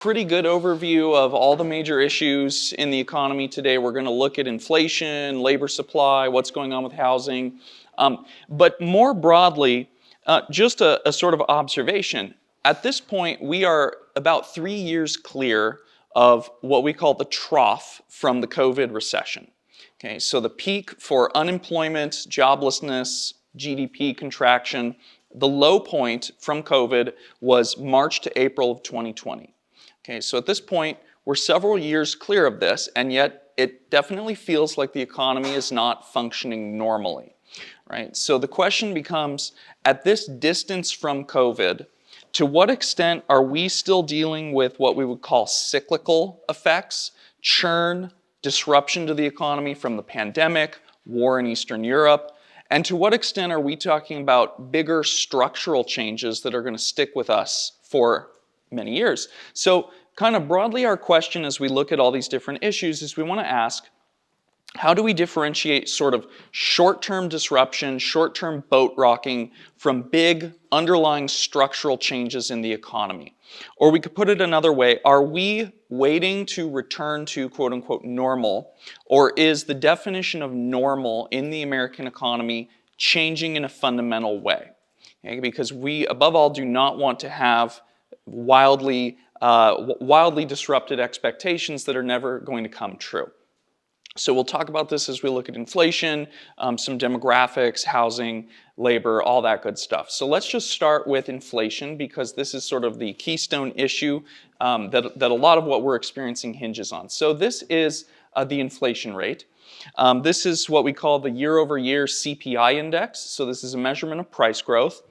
Pretty good overview of all the major issues in the economy today. We're going to look at inflation, labor supply, what's going on with housing. But more broadly, just a sort of observation. At this point, we are about 3 years clear of what we call the trough from the COVID recession. Okay, so the peak for unemployment, joblessness, GDP contraction, the low point from COVID was March to April of 2020. Okay, so at this point, we're several years clear of this, and yet it definitely feels like the economy is not functioning normally, right? So the question becomes, at this distance from COVID, to what extent are we still dealing with what we would call cyclical effects, churn, disruption to the economy from the pandemic, war in Eastern Europe, and to what extent are we talking about bigger structural changes that are going to stick with us for many years? So kind of broadly, our question as we look at all these different issues is we want to ask, how do we differentiate sort of short-term disruption, short-term boat rocking from big underlying structural changes in the economy? Or we could put it another way, are we waiting to return to quote-unquote normal, or is the definition of normal in the American economy changing in a fundamental way? Okay, because we, above all, do not want to have wildly disrupted expectations that are never going to come true. So we'll talk about this as we look at inflation, some demographics, housing, labor, all that good stuff. So let's just start with inflation, because this is sort of the keystone issue that a lot of what we're experiencing hinges on. So this is the inflation rate. This is what we call the year-over-year CPI index. So this is a measurement of price growth.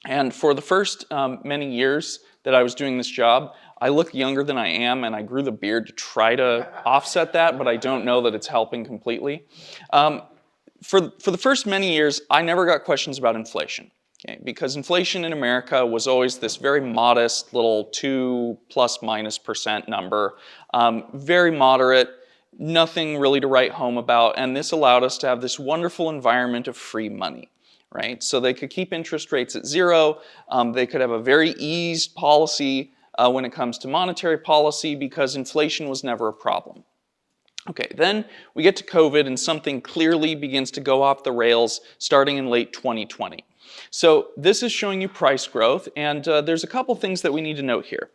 And for the first many years that I was doing this job, I look younger than I am, and I grew the beard to try to offset that, but I don't know that it's helping completely. For the first many years, I never got questions about inflation, okay? Because inflation in America was always this very modest little 2± % number, very moderate, nothing really to write home about, and this allowed us to have this wonderful environment of free money. Right? So they could keep interest rates at zero, they could have a very eased policy when it comes to monetary policy because inflation was never a problem. Okay, then we get to COVID and something clearly begins to go off the rails starting in late 2020. So this is showing you price growth, and there's a couple things that we need to note here.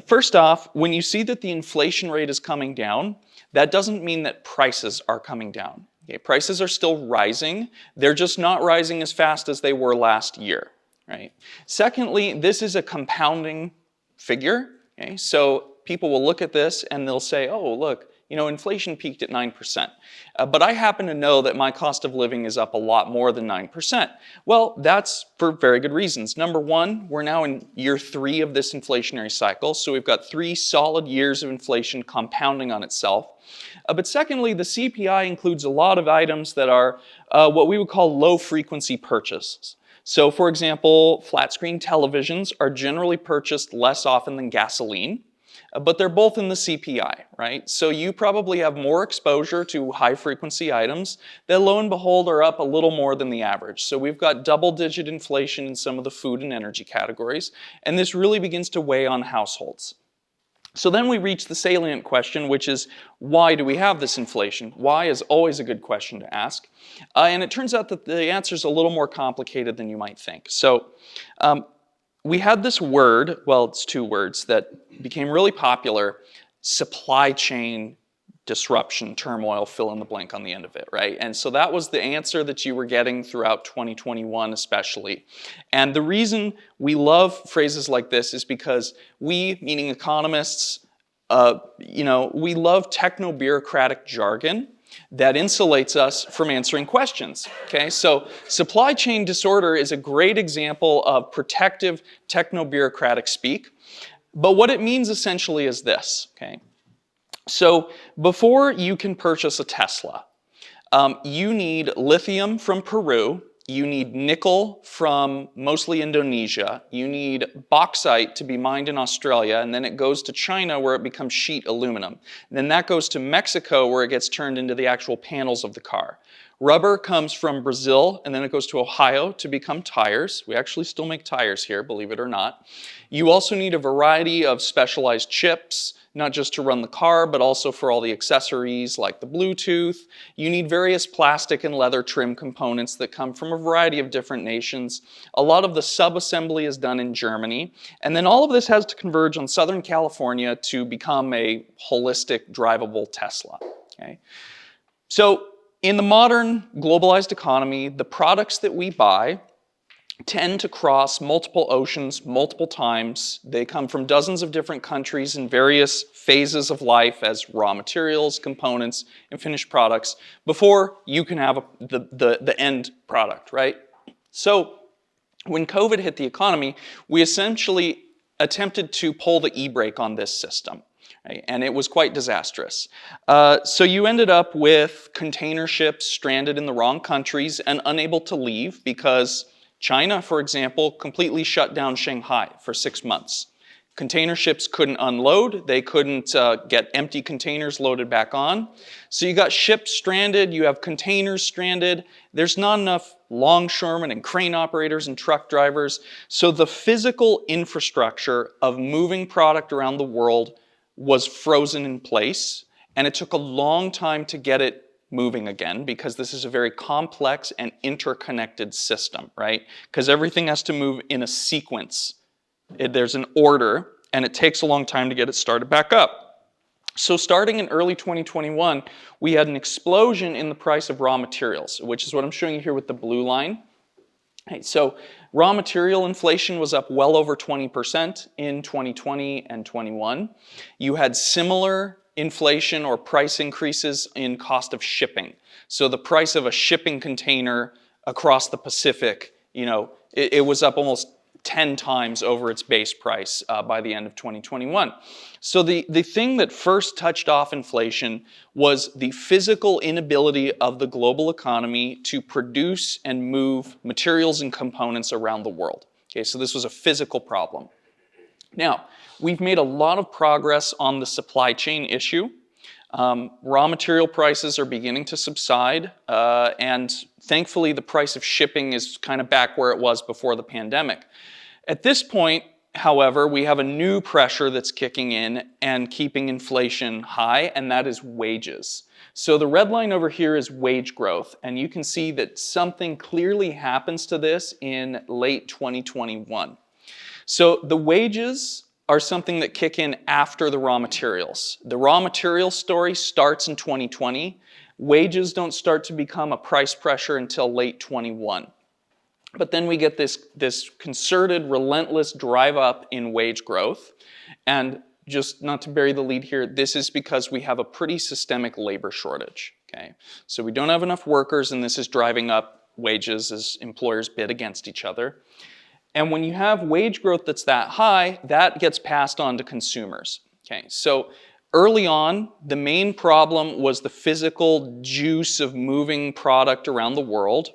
First off, when you see that the inflation rate is coming down, that doesn't mean that prices are coming down. Okay, prices are still rising, they're just not rising as fast as they were last year, right? Secondly, this is a compounding figure, okay? So people will look at this and they'll say, oh, look, you know, inflation peaked at 9%. But I happen to know that my cost of living is up a lot more than 9%. Well, that's for very good reasons. Number one, we're now in year 3 of this inflationary cycle, so we've got 3 solid years of inflation compounding on itself. But secondly, the CPI includes a lot of items that are what we would call low-frequency purchases. So, for example, flat-screen televisions are generally purchased less often than gasoline, but they're both in the CPI, right? So you probably have more exposure to high-frequency items that, lo and behold, are up a little more than the average. So we've got double-digit inflation in some of the food and energy categories, and this really begins to weigh on households. So then we reach the salient question, which is, why do we have this inflation? Why is always a good question to ask. And it turns out that the answer is a little more complicated than you might think. So we had this word, well, it's 2 words, that became really popular, supply chain disruption, turmoil, fill in the blank on the end of it, right? And so that was the answer that you were getting throughout 2021 especially. And the reason we love phrases like this is because we, meaning economists, we love techno-bureaucratic jargon that insulates us from answering questions, okay? So supply chain disorder is a great example of protective techno-bureaucratic speak, but what it means essentially is this, okay? So before you can purchase a Tesla, you need lithium from Peru, you need nickel from mostly Indonesia, you need bauxite to be mined in Australia, and then it goes to China where it becomes sheet aluminum. And then that goes to Mexico where it gets turned into the actual panels of the car. Rubber comes from Brazil, and then it goes to Ohio to become tires. We actually still make tires here, believe it or not. You also need a variety of specialized chips, not just to run the car, but also for all the accessories like the Bluetooth. You need various plastic and leather trim components that come from a variety of different nations. A lot of the sub-assembly is done in Germany. And then all of this has to converge on Southern California to become a holistic, drivable Tesla. Okay? So in the modern globalized economy, the products that we buy tend to cross multiple oceans multiple times. They come from dozens of different countries in various phases of life as raw materials, components, and finished products before you can have the end product, right? So when COVID hit the economy, we essentially attempted to pull the e-brake on this system. And it was quite disastrous. So you ended up with container ships stranded in the wrong countries and unable to leave because China, for example, completely shut down Shanghai for 6 months. Container ships couldn't unload. They couldn't get empty containers loaded back on. So you got ships stranded. You have containers stranded. There's not enough longshoremen and crane operators and truck drivers. So the physical infrastructure of moving product around the world was frozen in place, and it took a long time to get it moving again because this is a very complex and interconnected system, right? Because everything has to move in a sequence. There's an order, and it takes a long time to get it started back up. So starting in early 2021, we had an explosion in the price of raw materials, which is what I'm showing you here with the blue line. So raw material inflation was up well over 20% in 2020 and 21. You had similar inflation or price increases in cost of shipping. So the price of a shipping container across the Pacific, it was up almost 10 times over its base price by the end of 2021. So the thing that first touched off inflation was the physical inability of the global economy to produce and move materials and components around the world. Okay, so this was a physical problem. Now, we've made a lot of progress on the supply chain issue. Raw material prices are beginning to subside, and thankfully the price of shipping is kind of back where it was before the pandemic. At this point, however, we have a new pressure that's kicking in and keeping inflation high, and that is wages. So the red line over here is wage growth, and you can see that something clearly happens to this in late 2021. So the wages are something that kick in after the raw materials. The raw material story starts in 2020. Wages don't start to become a price pressure until late 21. But then we get this concerted, relentless drive up in wage growth. And just not to bury the lead here, this is because we have a pretty systemic labor shortage. Okay? So we don't have enough workers, and this is driving up wages as employers bid against each other. And when you have wage growth that's that high, that gets passed on to consumers. Okay, so early on, the main problem was the physical juice of moving product around the world.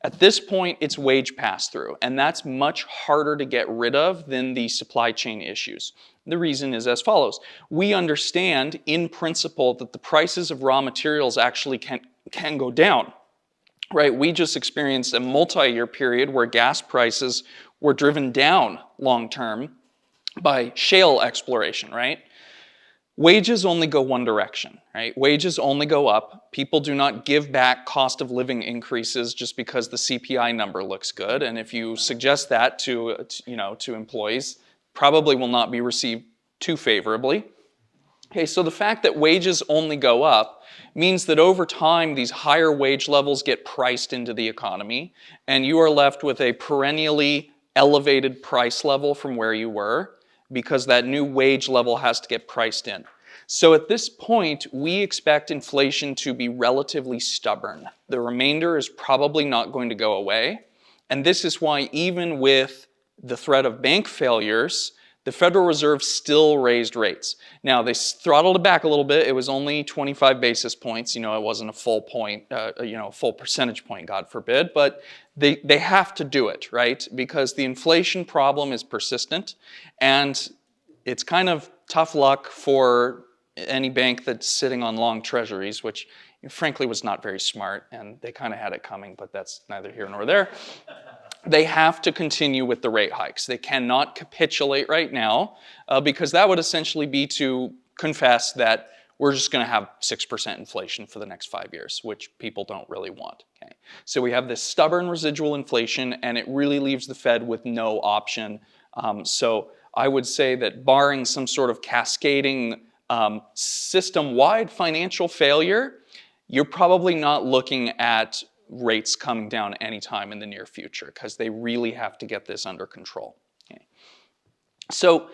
At this point, it's wage pass-through, and that's much harder to get rid of than the supply chain issues. The reason is as follows. We understand, in principle, that the prices of raw materials actually can go down. Right, we just experienced a multi-year period where gas prices were driven down long-term by shale exploration, right? Wages only go one direction, right? Wages only go up. People do not give back cost of living increases just because the CPI number looks good. And if you suggest that to employees, probably will not be received too favorably. Okay, so the fact that wages only go up means that over time, these higher wage levels get priced into the economy, and you are left with a perennially elevated price level from where you were, because that new wage level has to get priced in. So at this point, we expect inflation to be relatively stubborn. The remainder is probably not going to go away, and this is why even with the threat of bank failures, the Federal Reserve still raised rates. Now, they throttled it back a little bit. It was only 25 basis points. It wasn't a full point, full percentage point, God forbid. But they have to do it, right? Because the inflation problem is persistent. And it's kind of tough luck for any bank that's sitting on long treasuries, which frankly was not very smart, and they kind of had it coming, but that's neither here nor there. They have to continue with the rate hikes. They cannot capitulate right now because that would essentially be to confess that we're just going to have 6% inflation for the next 5 years, which people don't really want. Okay? So we have this stubborn residual inflation, and it really leaves the Fed with no option. So I would say that barring some sort of cascading system-wide financial failure, you're probably not looking at rates coming down anytime in the near future because they really have to get this under control. Okay. So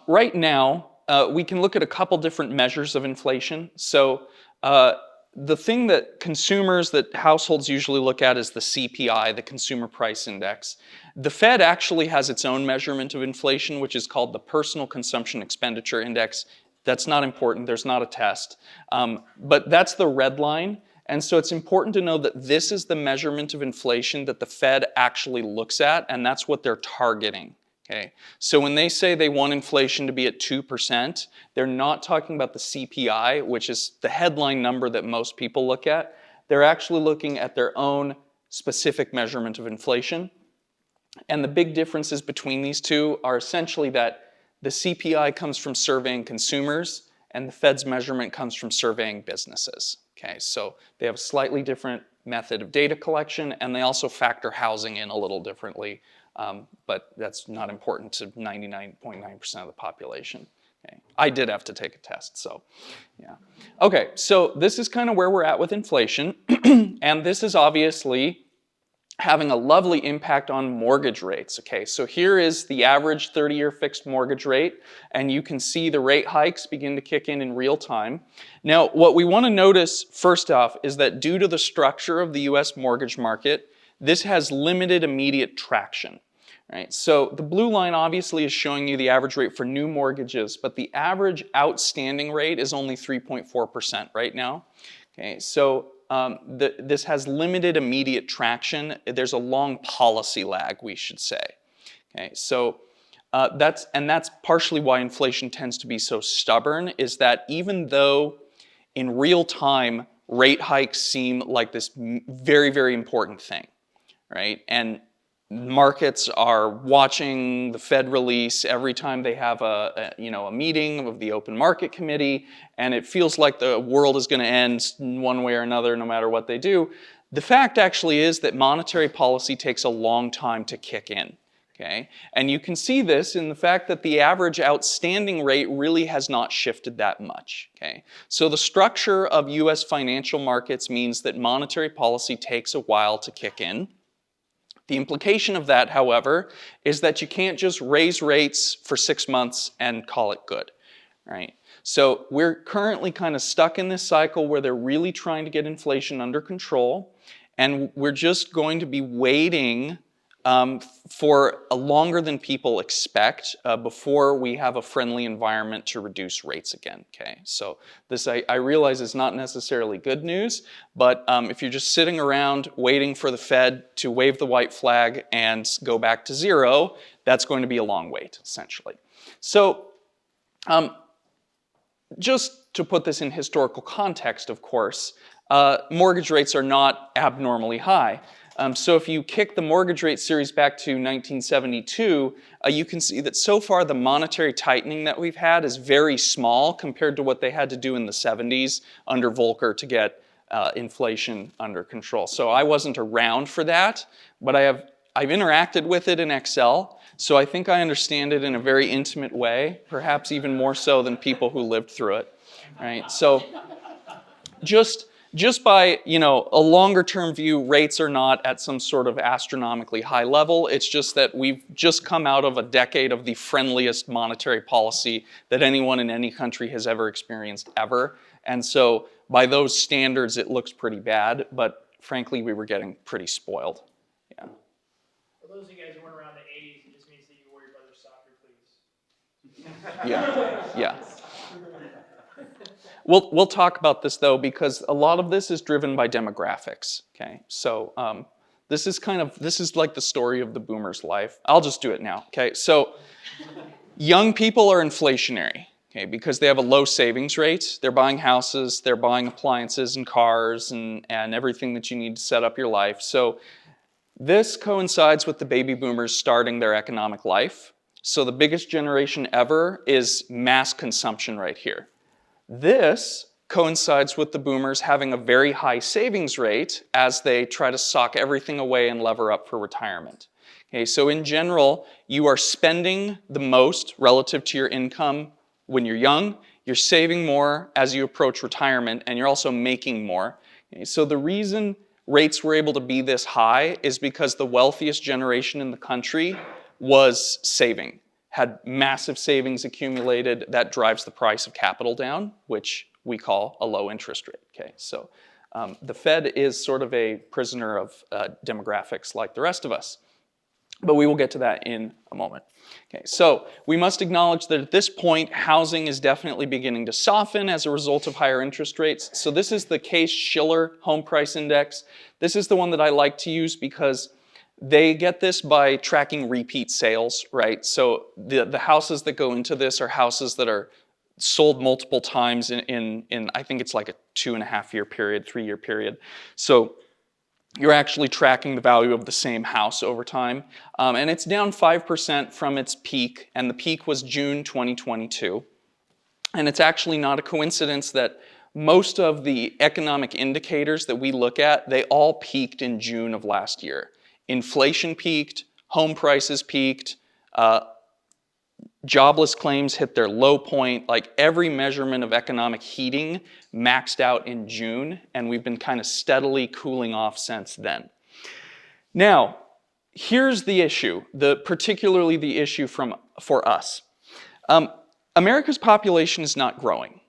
right now, we can look at a couple different measures of inflation. So the thing that households usually look at is the CPI, the Consumer Price Index. The Fed actually has its own measurement of inflation, which is called the Personal Consumption Expenditure Index. That's not important, there's not a test. But that's the red line. And so it's important to know that this is the measurement of inflation that the Fed actually looks at, and that's what they're targeting. Okay. So when they say they want inflation to be at 2%, they're not talking about the CPI, which is the headline number that most people look at. They're actually looking at their own specific measurement of inflation. And the big differences between these two are essentially that the CPI comes from surveying consumers, and the Fed's measurement comes from surveying businesses. Okay, so they have a slightly different method of data collection, and they also factor housing in a little differently. But that's not important to 99.9% of the population. Okay. I did have to take a test, so yeah. Okay, so this is kind of where we're at with inflation, and this is obviously having a lovely impact on mortgage rates. Okay, so here is the average 30-year fixed mortgage rate, and you can see the rate hikes begin to kick in real time. Now, what we want to notice first off is that due to the structure of the US mortgage market, this has limited immediate traction. Right, so the blue line obviously is showing you the average rate for new mortgages, but the average outstanding rate is only 3.4% right now. Okay, so this has limited immediate traction. There's a long policy lag, we should say. Okay, so that's partially why inflation tends to be so stubborn, is that even though in real time rate hikes seem like this very, very important thing, right? And markets are watching the Fed release every time they have a meeting of the Open Market Committee, and it feels like the world is going to end one way or another no matter what they do. The fact actually is that monetary policy takes a long time to kick in. Okay? And you can see this in the fact that the average outstanding rate really has not shifted that much. Okay? So the structure of US financial markets means that monetary policy takes a while to kick in. The implication of that, however, is that you can't just raise rates for 6 months and call it good, right? So we're currently kind of stuck in this cycle where they're really trying to get inflation under control, and we're just going to be waiting for a longer than people expect before we have a friendly environment to reduce rates again. Okay, so this I realize is not necessarily good news, but if you're just sitting around waiting for the Fed to wave the white flag and go back to zero, that's going to be a long wait, essentially. So just to put this in historical context, of course, mortgage rates are not abnormally high. So if you kick the mortgage rate series back to 1972, you can see that so far the monetary tightening that we've had is very small compared to what they had to do in the 70s under Volcker to get inflation under control. So I wasn't around for that, but I've interacted with it in Excel, so I think I understand it in a very intimate way, perhaps even more so than people who lived through it. Right? So just by, a longer term view, rates are not at some sort of astronomically high level. It's just that we've just come out of a decade of the friendliest monetary policy that anyone in any country has ever experienced ever. And so by those standards, it looks pretty bad, but frankly, we were getting pretty spoiled. Yeah. For those of you guys who weren't around the 80s, it just means that you wore your brother's soccer cleats. Yeah. We'll talk about this though, because a lot of this is driven by demographics. Okay, so this is like the story of the boomer's life. I'll just do it now. Okay, so young people are inflationary. Okay, because they have a low savings rate. They're buying houses, they're buying appliances and cars and everything that you need to set up your life. So this coincides with the baby boomers starting their economic life. So the biggest generation ever is mass consumption right here. This coincides with the boomers having a very high savings rate as they try to sock everything away and lever up for retirement. Okay, so in general, you are spending the most relative to your income when you're young, you're saving more as you approach retirement, and you're also making more. Okay, so the reason rates were able to be this high is because the wealthiest generation in the country was saving, had massive savings accumulated. That drives the price of capital down, which we call a low interest rate. Okay, so the Fed is sort of a prisoner of demographics like the rest of us. But we will get to that in a moment. Okay, so we must acknowledge that at this point, housing is definitely beginning to soften as a result of higher interest rates. So this is the Case-Shiller Home Price Index. This is the one that I like to use because they get this by tracking repeat sales, right? So the houses that go into this are houses that are sold multiple times in I think it's like a 2.5-year period, 3-year period. So you're actually tracking the value of the same house over time. And it's down 5% from its peak, and the peak was June 2022. And it's actually not a coincidence that most of the economic indicators that we look at, they all peaked in June of last year. Inflation peaked, home prices peaked, jobless claims hit their low point. Like every measurement of economic heating maxed out in June, and we've been kind of steadily cooling off since then. Now, here's the issue, particularly the issue for us. America's population is not growing.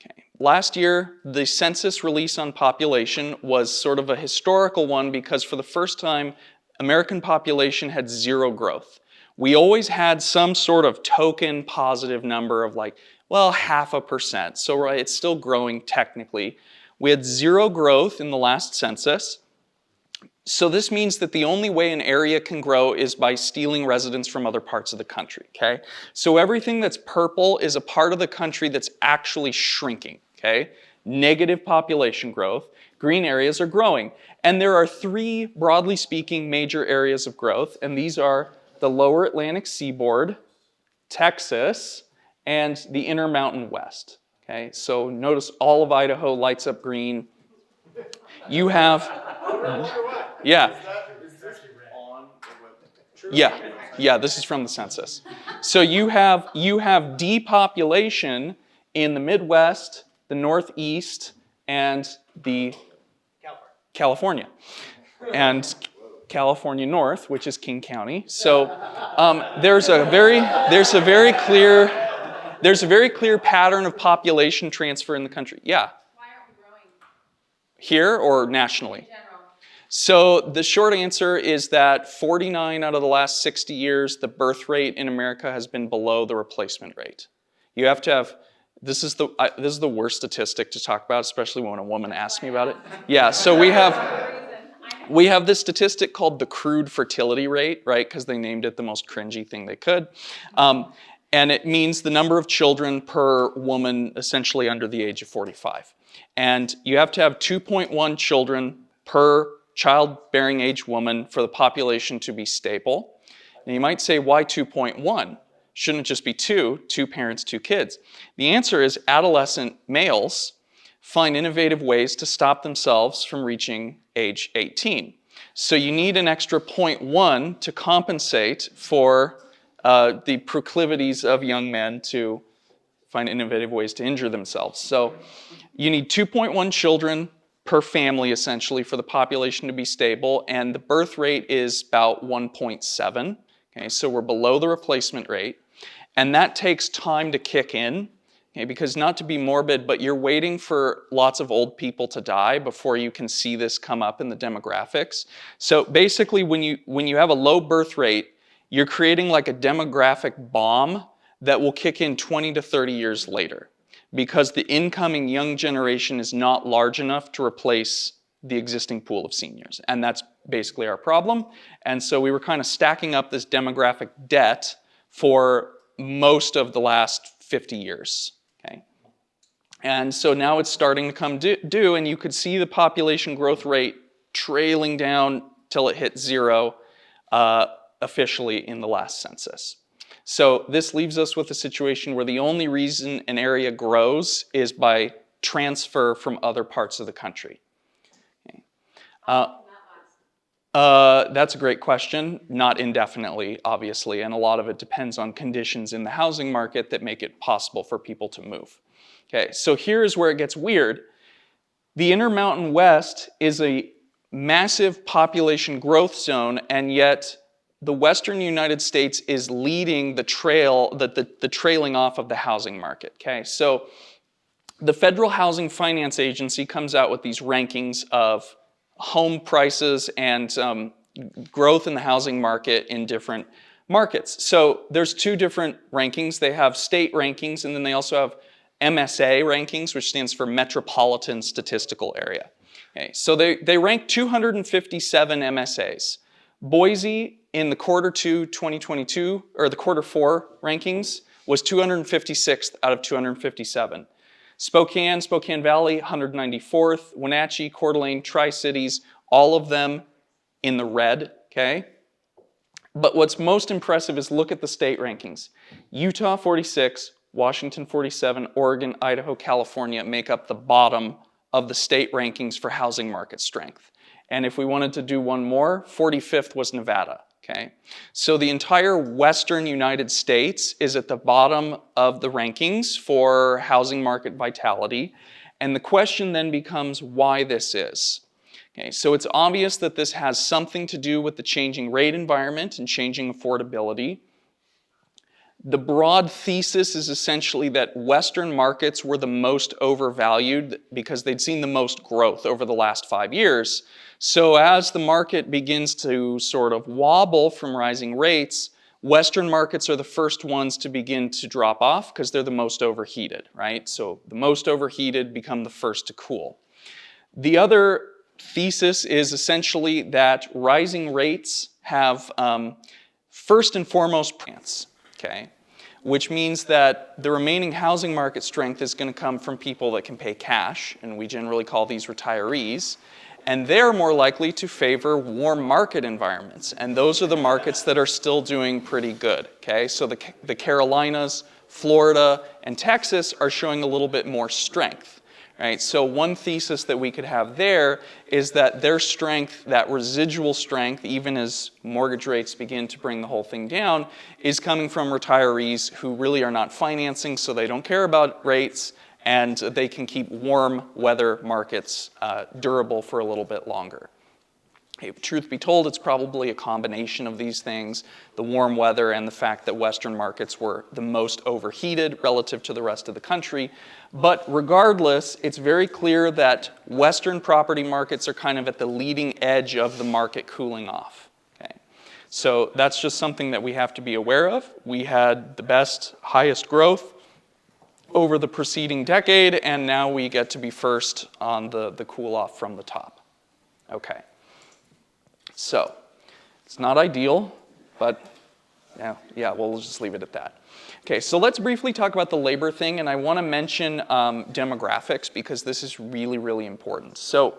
Okay. Last year, the census release on population was sort of a historical one because for the first time, American population had zero growth. We always had some sort of token positive number of like, well, 0.5%. So it's still growing technically. We had zero growth in the last census. So this means that the only way an area can grow is by stealing residents from other parts of the country, okay? So everything that's purple is a part of the country that's actually shrinking, okay? Negative population growth. Green areas are growing. And there are 3, broadly speaking, major areas of growth, and these are the lower Atlantic seaboard, Texas, and the Intermountain West. Okay, so notice all of Idaho lights up green. You have, yeah, this is from the census. So you have depopulation in the Midwest, the Northeast, and the California. And California North, which is King County. So there's a very clear pattern of population transfer in the country. Yeah. Why aren't we growing? Here or nationally? In general. So the short answer is that 49 out of the last 60 years, the birth rate in America has been below the replacement rate. You have to have. This is the worst statistic to talk about, especially when a woman asks me about it. Yeah. So we have this statistic called the crude fertility rate, right? Because they named it the most cringy thing they could. And it means the number of children per woman essentially under the age of 45. And you have to have 2.1 children per childbearing age woman for the population to be stable. And you might say, why 2.1? Shouldn't it just be 2 parents, 2 kids? The answer is adolescent males find innovative ways to stop themselves from reaching age 18. So you need an extra 0.1 to compensate for the proclivities of young men to find innovative ways to injure themselves. So you need 2.1 children per family, essentially, for the population to be stable, and the birth rate is about 1.7. Okay, so we're below the replacement rate, and that takes time to kick in. Okay, because not to be morbid, but you're waiting for lots of old people to die before you can see this come up in the demographics. So basically, when you have a low birth rate, you're creating like a demographic bomb that will kick in 20 to 30 years later because the incoming young generation is not large enough to replace the existing pool of seniors. And that's basically our problem. And so we were kind of stacking up this demographic debt for most of the last 50 years. Okay? And so now it's starting to come due, and you could see the population growth rate trailing down till it hit 0 officially in the last census. So this leaves us with a situation where the only reason an area grows is by transfer from other parts of the country. Okay. That's a great question. Not indefinitely, obviously, and a lot of it depends on conditions in the housing market that make it possible for people to move. Okay, so here's where it gets weird. The Intermountain West is a massive population growth zone, and yet the Western United States is leading the trailing off of the housing market. Okay, so the Federal Housing Finance Agency comes out with these rankings of home prices and growth in the housing market in different markets. So there's two different rankings. They have state rankings, and then they also have MSA rankings, which stands for Metropolitan Statistical Area. Okay, so they rank 257 MSAs. Boise in the Q2 2022, or the Q4 rankings, was 256th out of 257. Spokane Valley, 194th. Wenatchee, Coeur d'Alene, Tri-Cities, all of them in the red, okay? But what's most impressive is look at the state rankings. Utah, 46, Washington, 47, Oregon, Idaho, California make up the bottom of the state rankings for housing market strength. And if we wanted to do one more, 45th was Nevada. Okay? So the entire Western United States is at the bottom of the rankings for housing market vitality. And the question then becomes why this is. Okay, so it's obvious that this has something to do with the changing rate environment and changing affordability. The broad thesis is essentially that Western markets were the most overvalued because they'd seen the most growth over the last 5 years. So as the market begins to sort of wobble from rising rates, Western markets are the first ones to begin to drop off because they're the most overheated, right? So the most overheated become the first to cool. The other thesis is essentially that rising rates have first and foremost plants. Okay, which means that the remaining housing market strength is going to come from people that can pay cash, and we generally call these retirees, and they're more likely to favor warm market environments, and those are the markets that are still doing pretty good. Okay, so the Carolinas, Florida, and Texas are showing a little bit more strength. Right? So one thesis that we could have there is that their strength, that residual strength, even as mortgage rates begin to bring the whole thing down, is coming from retirees who really are not financing, so they don't care about rates, and they can keep warm weather markets durable for a little bit longer. If truth be told, it's probably a combination of these things, the warm weather and the fact that Western markets were the most overheated relative to the rest of the country. But regardless, it's very clear that Western property markets are kind of at the leading edge of the market cooling off. Okay? So that's just something that we have to be aware of. We had the best, highest growth over the preceding decade, and now we get to be first on the cool off from the top. Okay. So, it's not ideal, but yeah, we'll just leave it at that. Okay, so let's briefly talk about the labor thing, and I want to mention demographics because this is really, really important. So,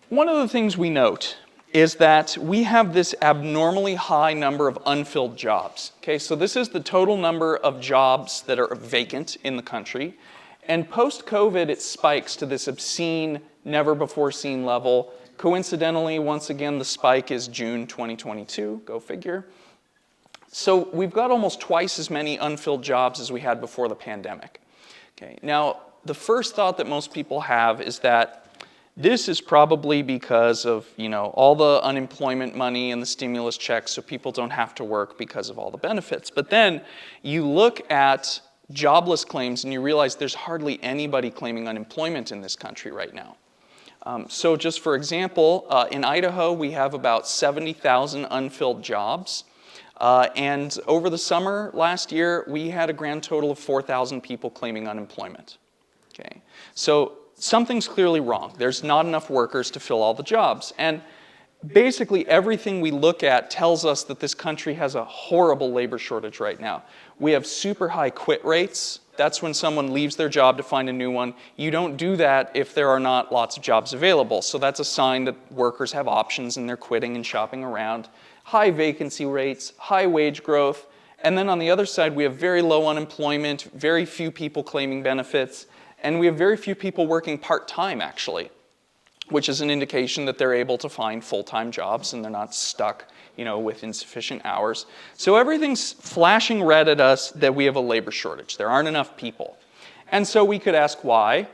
one of the things we note is that we have this abnormally high number of unfilled jobs. Okay, so this is the total number of jobs that are vacant in the country, and post-COVID it spikes to this obscene, never-before-seen level. Coincidentally, once again, the spike is June 2022, go figure. So we've got almost twice as many unfilled jobs as we had before the pandemic. Okay. Now, the first thought that most people have is that this is probably because of, all the unemployment money and the stimulus checks, so people don't have to work because of all the benefits. But then you look at jobless claims and you realize there's hardly anybody claiming unemployment in this country right now. So just for example, in Idaho, we have about 70,000 unfilled jobs. And over the summer last year, we had a grand total of 4,000 people claiming unemployment. Okay, so something's clearly wrong. There's not enough workers to fill all the jobs. And basically everything we look at tells us that this country has a horrible labor shortage right now. We have super high quit rates. That's when someone leaves their job to find a new one. You don't do that if there are not lots of jobs available. So that's a sign that workers have options and they're quitting and shopping around. High vacancy rates, high wage growth. And then on the other side, we have very low unemployment, very few people claiming benefits, and we have very few people working part-time, actually, which is an indication that they're able to find full-time jobs and they're not stuck, with insufficient hours. So everything's flashing red at us that we have a labor shortage. There aren't enough people. And so we could ask why.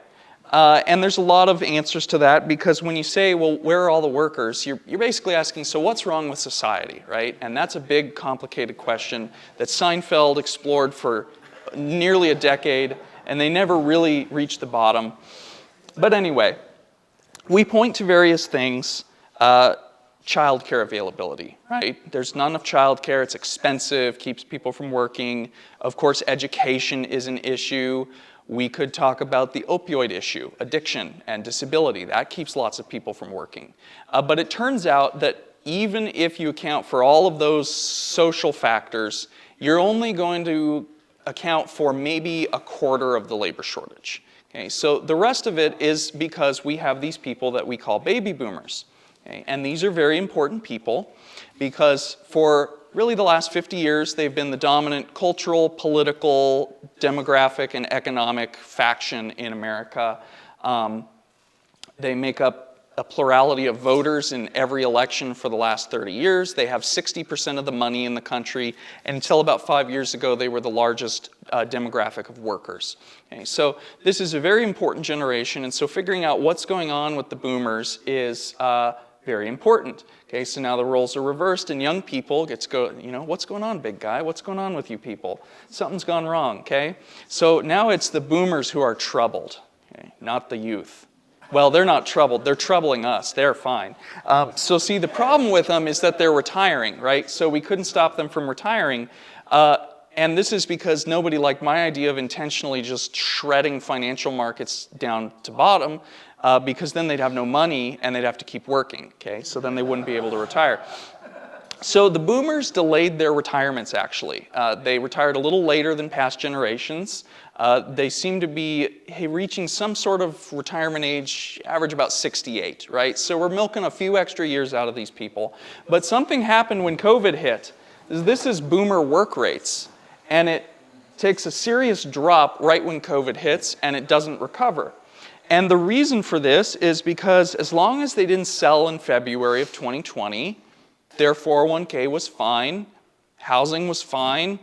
And there's a lot of answers to that, because when you say, well, where are all the workers? You're basically asking, so what's wrong with society, right? And that's a big, complicated question that Seinfeld explored for nearly a decade, and they never really reached the bottom. But anyway, we point to various things. Childcare availability, right? There's not enough childcare, it's expensive, keeps people from working. Of course, education is an issue. We could talk about the opioid issue, addiction and disability. That keeps lots of people from working. But it turns out that even if you account for all of those social factors, you're only going to account for maybe a quarter of the labor shortage. Okay, so the rest of it is because we have these people that we call baby boomers. Okay, and these are very important people because for really the last 50 years, they've been the dominant cultural, political, demographic, and economic faction in America. They make up a plurality of voters in every election for the last 30 years. They have 60% of the money in the country, and until about 5 years ago, they were the largest demographic of workers. Okay, so this is a very important generation, and so figuring out what's going on with the boomers is very important. Okay, so now the roles are reversed, and young people get to go, what's going on, big guy? What's going on with you people? Something's gone wrong, okay? So now it's the boomers who are troubled, okay, not the youth. Well, they're not troubled. They're troubling us. They're fine. So see, the problem with them is that they're retiring, right? So we couldn't stop them from retiring. And this is because nobody liked my idea of intentionally just shredding financial markets down to bottom, because then they'd have no money and they'd have to keep working, okay? So then they wouldn't be able to retire. So the boomers delayed their retirements, actually. They retired a little later than past generations. They seem to be reaching some sort of retirement age, average about 68, right? So we're milking a few extra years out of these people. But something happened when COVID hit. This is boomer work rates, and it takes a serious drop right when COVID hits, and it doesn't recover. And the reason for this is because as long as they didn't sell in February of 2020, their 401k was fine, housing was fine.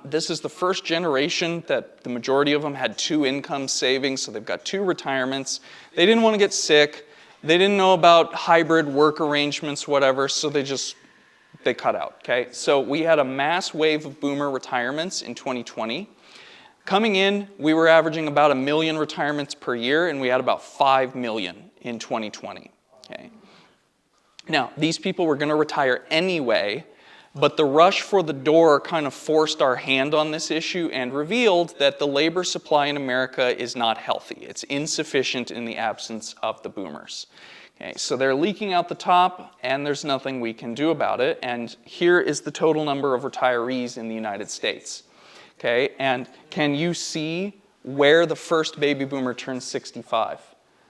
This is the first generation that the majority of them had 2 income savings, so they've got 2 retirements. They didn't want to get sick. They didn't know about hybrid work arrangements, whatever, so they cut out, okay? So we had a mass wave of boomer retirements in 2020. Coming in, we were averaging about 1 million retirements per year, and we had about 5 million in 2020, okay? Now, these people were going to retire anyway, but the rush for the door kind of forced our hand on this issue and revealed that the labor supply in America is not healthy. It's insufficient in the absence of the boomers. Okay, so they're leaking out the top, and there's nothing we can do about it. And here is the total number of retirees in the United States. Okay, and can you see where the first baby boomer turns 65?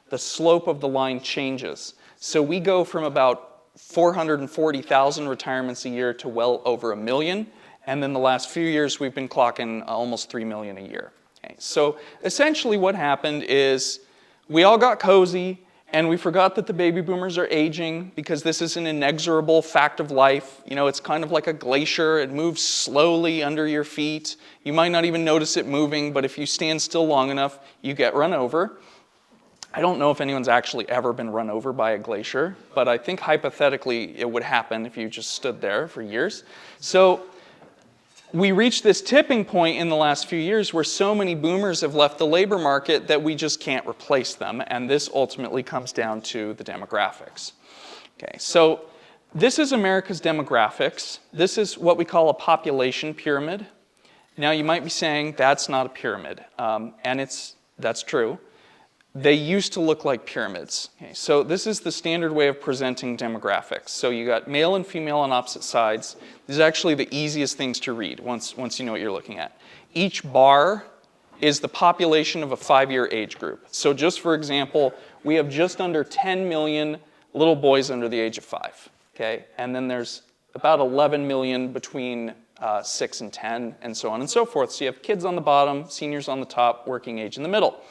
The slope of the line changes. So we go from about 440,000 retirements a year to well over 1 million. And then the last few years, we've been clocking almost 3 million a year. Okay, so essentially what happened is we all got cozy, and we forgot that the baby boomers are aging because this is an inexorable fact of life. It's kind of like a glacier. It moves slowly under your feet. You might not even notice it moving, but if you stand still long enough, you get run over. I don't know if anyone's actually ever been run over by a glacier, but I think hypothetically it would happen if you just stood there for years. So we reached this tipping point in the last few years where so many boomers have left the labor market that we just can't replace them, and this ultimately comes down to the demographics. Okay, so this is America's demographics. This is what we call a population pyramid. Now you might be saying that's not a pyramid, and that's true. they used to look like pyramids. Okay, so this is the standard way of presenting demographics. So you got male and female on opposite sides. This is actually the easiest things to read once you know what you're looking at. Each bar is the population of a 5-year age group. So just for example, we have just under 10 million little boys under the age of 5. Okay, and then there's about 11 million between 6 and 10, and so on and so forth. So you have kids on the bottom, seniors on the top, working age in the middle.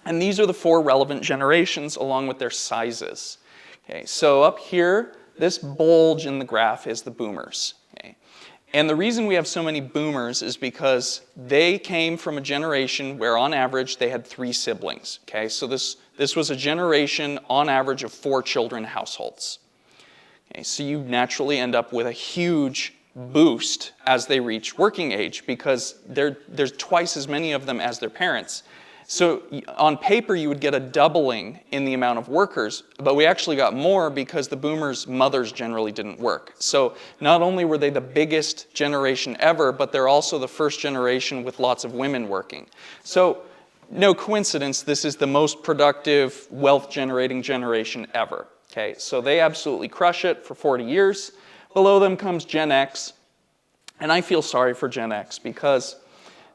And these are the 4 relevant generations along with their sizes. Okay, so up here, this bulge in the graph is the boomers. Okay? And the reason we have so many boomers is because they came from a generation where on average they had 3 siblings. Okay, so this was a generation on average of 4 children households. Okay, so you naturally end up with a huge boost as they reach working age because there's twice as many of them as their parents. So on paper, you would get a doubling in the amount of workers, but we actually got more because the boomers' mothers generally didn't work. So not only were they the biggest generation ever, but they're also the first generation with lots of women working. So no coincidence, this is the most productive, wealth-generating generation ever. Okay, so they absolutely crush it for 40 years. Below them comes Gen X, and I feel sorry for Gen X because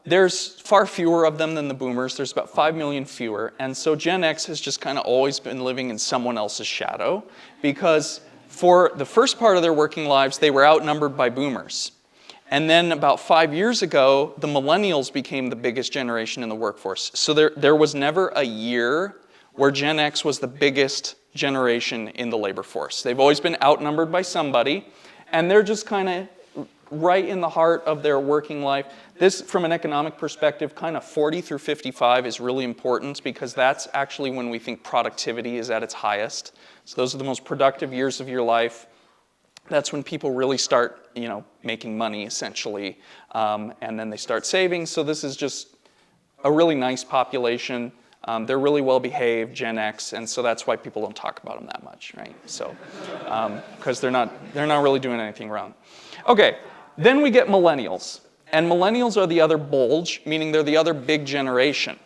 there's far fewer of them than the boomers. There's about 5 million fewer. And so Gen X has just kind of always been living in someone else's shadow because for the first part of their working lives, they were outnumbered by boomers. And then about 5 years ago, the millennials became the biggest generation in the workforce. So there was never a year where Gen X was the biggest generation in the labor force. They've always been outnumbered by somebody, and they're just kind of right in the heart of their working life. This, from an economic perspective, kind of 40 through 55 is really important because that's actually when we think productivity is at its highest. So those are the most productive years of your life. That's when people really start, making money, essentially, and then they start saving. So this is just a really nice population. They're really well behaved, Gen X, and so that's why people don't talk about them that much, right? So, because they're not really doing anything wrong. Okay, then we get millennials. And millennials are the other bulge, meaning they're the other big generation.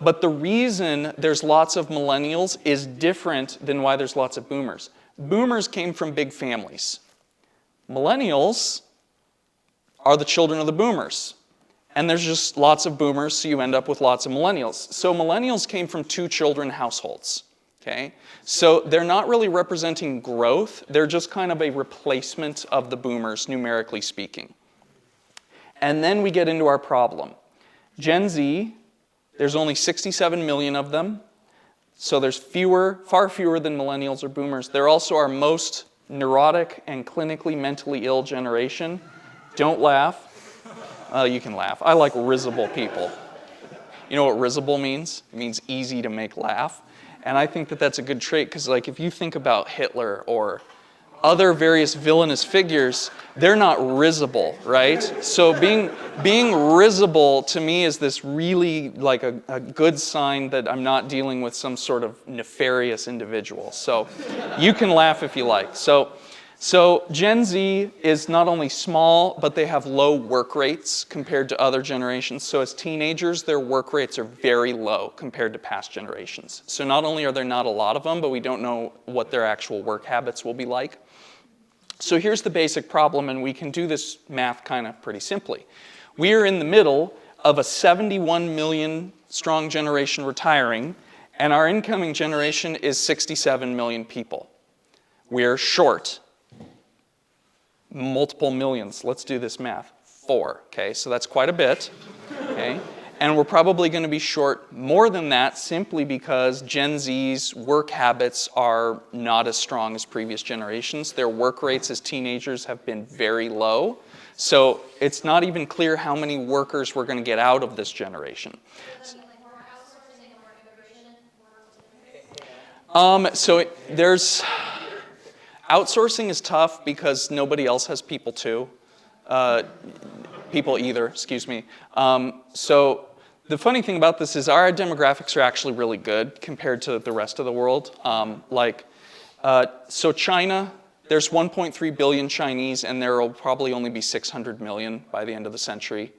But the reason there's lots of millennials is different than why there's lots of boomers. Boomers came from big families. Millennials are the children of the boomers. And there's just lots of boomers, so you end up with lots of millennials. So millennials came from 2-children households. Okay? So they're not really representing growth. They're just kind of a replacement of the boomers, numerically speaking. And then we get into our problem. Gen Z, there's only 67 million of them. So there's far fewer than millennials or boomers. They're also our most neurotic and clinically mentally ill generation. Don't laugh. You can laugh. I like risible people. You know what risible means? It means easy to make laugh. And I think that that's a good trait because, if you think about Hitler or other various villainous figures, they're not risible, right? So being risible to me is this really a good sign that I'm not dealing with some sort of nefarious individual. So you can laugh if you like. So Gen Z is not only small, but they have low work rates compared to other generations. So as teenagers, their work rates are very low compared to past generations. So not only are there not a lot of them, but we don't know what their actual work habits will be like. So here's the basic problem, and we can do this math kind of pretty simply. We are in the middle of a 71 million strong generation retiring, and our incoming generation is 67 million people. We're short multiple millions. Let's do this math. 4, okay? So that's quite a bit, okay? And we're probably going to be short more than that simply because Gen Z's work habits are not as strong as previous generations. Their work rates as teenagers have been very low. So it's not even clear how many workers we're going to get out of this generation. Outsourcing is tough because nobody else has people either, excuse me. So the funny thing about this is our demographics are actually really good compared to the rest of the world. So China, there's 1.3 billion Chinese, and there will probably only be 600 million by the end of the century.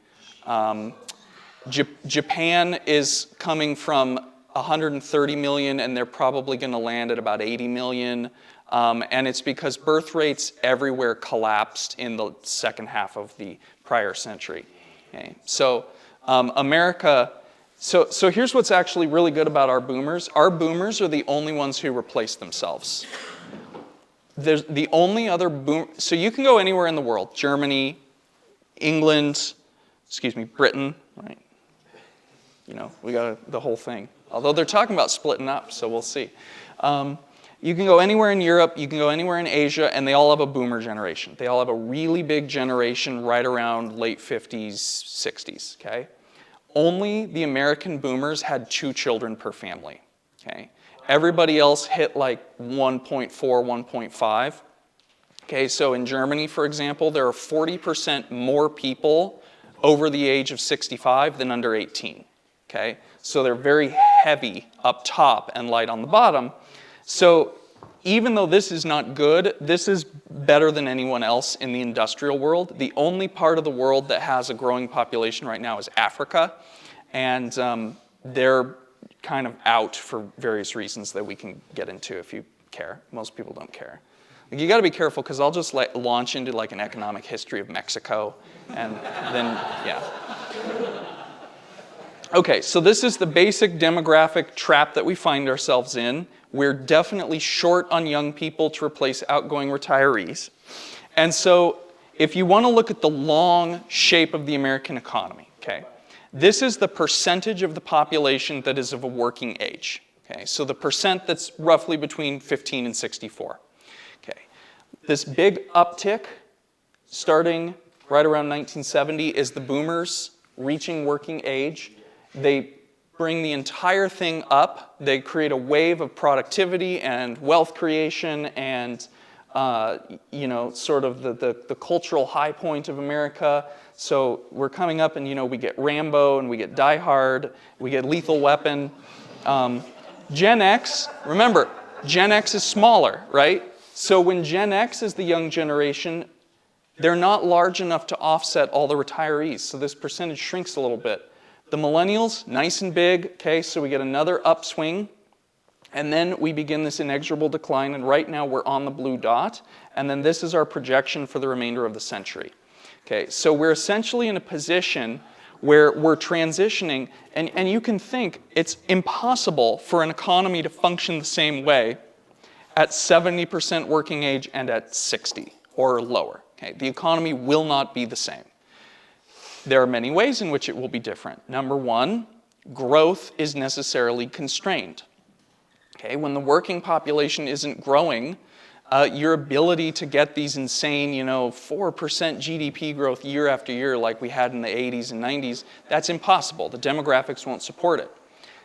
Japan is coming from 130 million, and they're probably going to land at about 80 million. And it's because birth rates everywhere collapsed in the second half of the prior century. Okay? So America, so here's what's actually really good about our boomers. Our boomers are the only ones who replace themselves. There's the only other so you can go anywhere in the world, Germany, England, Britain, right? You know, we got the whole thing. Although they're talking about splitting up, so we'll see. You can go anywhere in Europe, you can go anywhere in Asia, and they all have a boomer generation. They all have a really big generation right around late 50s, 60s, okay? Only the American boomers had 2 children per family, okay? Everybody else hit like 1.4, 1.5. Okay, so in Germany, for example, there are 40% more people over the age of 65 than under 18. Okay, so they're very heavy up top and light on the bottom. So even though this is not good, this is better than anyone else in the industrial world. The only part of the world that has a growing population right now is Africa, and they're kind of out for various reasons that we can get into if you care. Most people don't care. Like, you got to be careful because I'll just launch into like an economic history of Mexico, and then yeah. Okay, so this is the basic demographic trap that we find ourselves in. We're definitely short on young people to replace outgoing retirees. And so if you want to look at the long shape of the American economy, okay, this is the percentage of the population that is of a working age. Okay, so the percent that's roughly between 15 and 64. Okay, this big uptick starting right around 1970 is the boomers reaching working age. They bring the entire thing up. They create a wave of productivity and wealth creation and you know, sort of the cultural high point of America. So we're coming up and, you know, we get Rambo and we get Die Hard, we get Lethal Weapon. Gen X, remember, Gen X is smaller, right? So when Gen X is the young generation, they're not large enough to offset all the retirees. So this percentage shrinks a little bit. The millennials, nice and big, okay, so we get another upswing, and then we begin this inexorable decline, and right now we're on the blue dot, and then this is our projection for the remainder of the century. Okay, so we're essentially in a position where we're transitioning, and you can think it's impossible for an economy to function the same way at 70% working age and at 60 or lower. Okay, the economy will not be the same. There are many ways in which it will be different. Number one, growth is necessarily constrained. Okay, when the working population isn't growing, your ability to get these insane, you know, 4% GDP growth year after year like we had in the 80s and 90s, that's impossible. The demographics won't support it.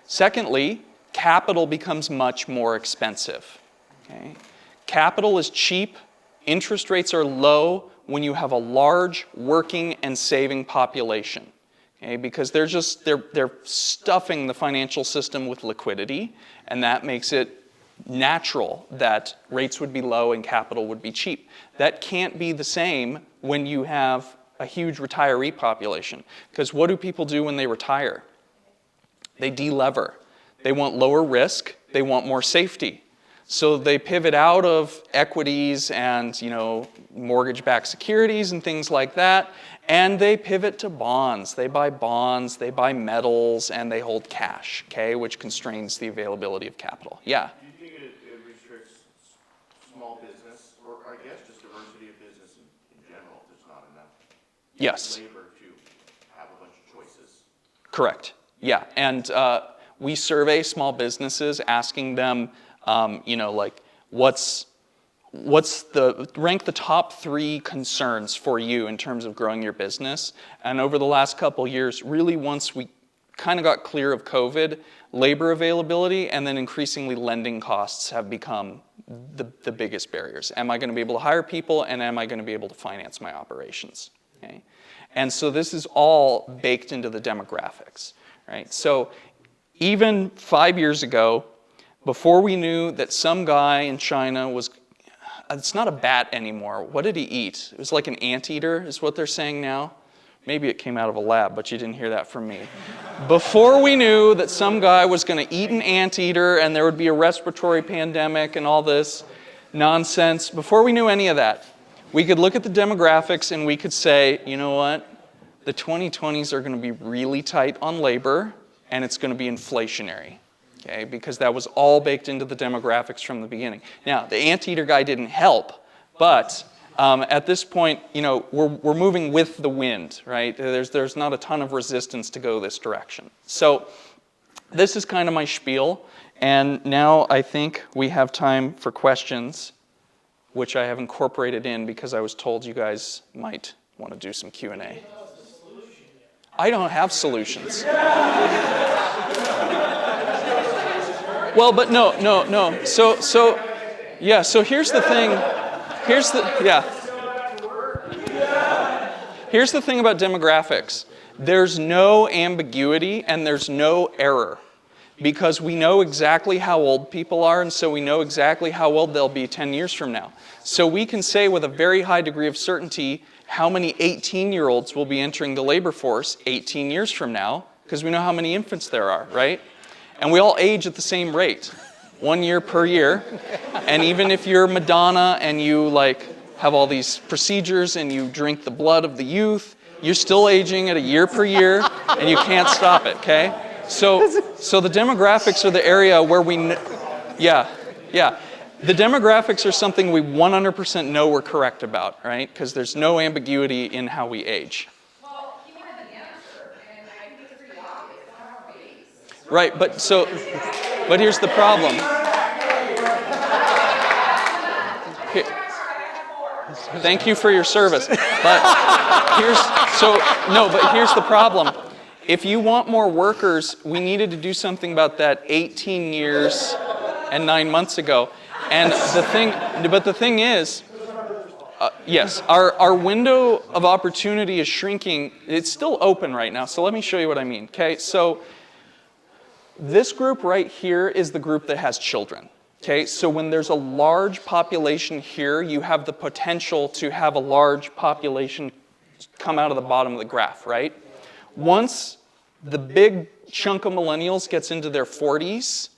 Secondly, capital becomes much more expensive. Okay? Capital is cheap, interest rates are low, when you have a large working and saving population, okay? Because they're stuffing the financial system with liquidity, and that makes it natural that rates would be low and capital would be cheap. That can't be the same when you have a huge retiree population, because what do people do when they retire? They de-lever. They want lower risk, they want more safety. So they pivot out of equities and, you know, mortgage-backed securities and things like that, and they pivot to bonds. They buy bonds, they buy metals, and they hold cash, okay, which constrains the availability of capital. Yeah? Do you think it restricts small business, or I guess just diversity of business in general, there's not enough Yes. labor to have a bunch of choices? Correct. Yeah, and we survey small businesses asking them, you know, like, rank the top 3 concerns for you in terms of growing your business. And over the last couple years, really once we kind of got clear of COVID, labor availability and then increasingly lending costs have become the biggest barriers. Am I going to be able to hire people, and am I going to be able to finance my operations? Okay? And so this is all baked into the demographics, right? So even 5 years ago, before we knew that some guy in China was, it's not a bat anymore. What did he eat? It was like an anteater, is what they're saying now, Maybe it came out of a lab, but you didn't hear that from me. Before we knew that some guy was going to eat an anteater and there would be a respiratory pandemic and all this nonsense, before we knew any of that, we could look at the demographics and we could say, you know what? The 2020s are going to be really tight on labor and it's going to be inflationary. Okay, because that was all baked into the demographics from the beginning. Now, the anteater guy didn't help, but at this point, you know, we're moving with the wind, right? There's not a ton of resistance to go this direction. So this is kind of my spiel, and now I think we have time for questions, which I have incorporated in because I was told you guys might want to do some Q&A. I don't have solutions. Well, but no. So here's the thing. Here's the thing about demographics. There's no ambiguity and there's no error because we know exactly how old people are, and so we know exactly how old they'll be 10 years from now. So we can say with a very high degree of certainty how many 18-year-olds will be entering the labor force 18 years from now because we know how many infants there are, right? And we all age at the same rate, 1 year per year. And even if you're Madonna and you have all these procedures and you drink the blood of the youth, you're still aging at a year per year and you can't stop it, okay? So the demographics are the area where the demographics are something we 100% know we're correct about, right? Because there's no ambiguity in how we age. Right, but here's the problem. Thank you for your service. But here's the problem. If you want more workers, we needed to do something about that 18 years and 9 months ago. And the thing is, yes, our window of opportunity is shrinking. It's still open right now, so let me show you what I mean. Okay, so this group right here is the group that has children. Okay, so when there's a large population here, you have the potential to have a large population come out of the bottom of the graph, right? Once the big chunk of millennials gets into their 40s,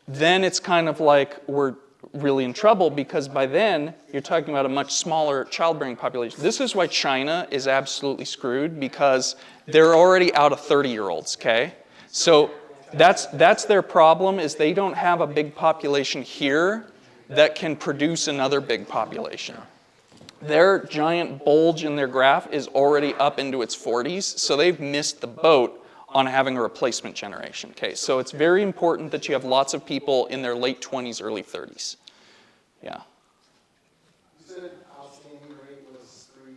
then it's kind of like we're really in trouble because by then you're talking about a much smaller childbearing population. This is why China is absolutely screwed because they're already out of 30-year-olds, okay? So that's their problem is they don't have a big population here that can produce another big population. Their giant bulge in their graph is already up into its 40s, so they've missed the boat on having a replacement generation. Okay, so it's very important that you have lots of people in their late 20s, early 30s. Yeah. You said outstanding rate was 3.5.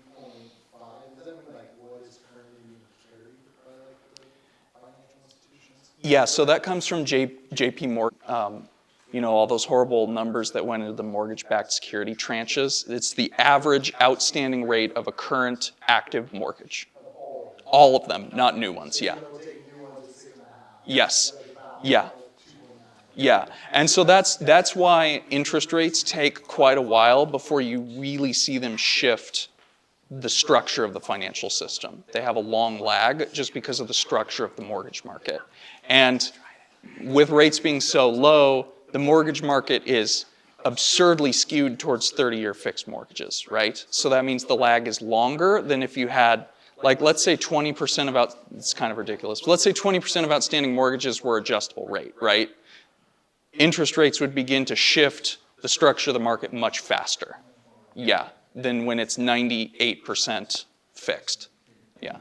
Does that mean what is currently being carried by the financial institutions? Yeah, so that comes from JP Morgan. All those horrible numbers that went into the mortgage-backed security tranches. It's the average outstanding rate of a current active mortgage. All of them, not new ones, yeah. Yes, yeah. Yeah, and so that's why interest rates take quite a while before you really see them shift the structure of the financial system. They have a long lag just because of the structure of the mortgage market. And with rates being so low, the mortgage market is absurdly skewed towards 30-year fixed mortgages, right? So that means the lag is longer than if you had, let's say 20% of it's kind of ridiculous, but let's say 20% of outstanding mortgages were adjustable rate, right? Interest rates would begin to shift the structure of the market much faster, than when it's 98% fixed, yeah.